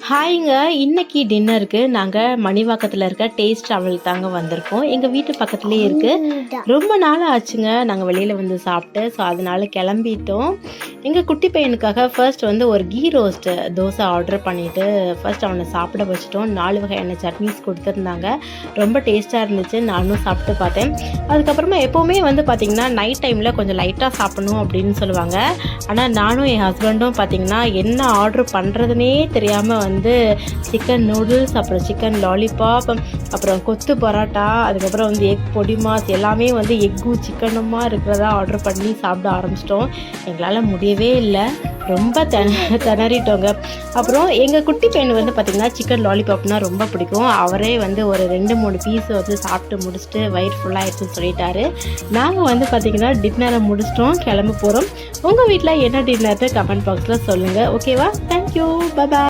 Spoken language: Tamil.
ஹாய்ங்க. இன்னைக்கு டின்னருக்கு நாங்க மணிவாக்கத்துல இருக்க டேஸ்ட் ட்ராவல் தாங்க வந்திருக்கோம். எங்க வீட்டு பக்கத்திலேயே இருக்கு. ரொம்ப நாள் ஆச்சுங்க நாங்க வெளியில வந்து சாப்பிட்டு. ஸோ அதனால கிளம்பிட்டோம். எங்க குட்டி பையனுக்காக ஃபர்ஸ்ட் வந்து ஒரு கீ ரோஸ்ட் தோசை ஆர்டர் பண்ணிட்டு ஃபர்ஸ்ட் அவனை சாப்பிட வச்சுட்டோம். 4 வகையான சட்னிஸ் கொடுத்துருந்தாங்க. ரொம்ப டேஸ்ட்டாக இருந்துச்சு. நானும் சாப்பிட்டு பார்த்தேன். அதுக்கப்புறமா எப்போவுமே வந்து பார்த்திங்கன்னா நைட் டைமில் கொஞ்சம் லைட்டாக சாப்பிடணும் அப்படின்னு சொல்லுவாங்க. ஆனால் நானும் என் ஹஸ்பண்டும் பார்த்திங்கன்னா என்ன ஆர்டர் பண்ணுறதுனே தெரியாமல் வந்து சிக்கன் நூடுல்ஸ், அப்புறம் சிக்கன் லாலிபாப், அப்புறம் கொத்து பரோட்டா, அதுக்கப்புறம் வந்து எக் பொடி மாஸ் எல்லாமே வந்து எக்கும் சிக்கனுமா இருக்கிறதா ஆர்டர் பண்ணி சாப்பிட ஆரம்பிச்சிட்டோம். எங்களால் முடியவே இல்லை. ரொம்ப திணறிட்டோங்க. அப்புறம் எங்கள் குட்டி பையன் வந்து பார்த்திங்கன்னா சிக்கன் லாலிபாப்னால் ரொம்ப பிடிக்கும். அவரே வந்து ஒரு 2-3 பீஸ் வந்து சாப்பிட்டு முடிச்சுட்டு வயிறு ஃபுல்லாகிடுச்சுன்னு சொல்லிட்டாரு. நாங்கள் வந்து பார்த்திங்கன்னா டின்னரை முடிச்சிட்டோம், கிளம்ப போகிறோம். உங்கள் வீட்டில் என்ன டின்னர்னு கமெண்ட் பாக்ஸில் சொல்லுங்கள். ஓகேவா? தேங்க்யூ. பாய்.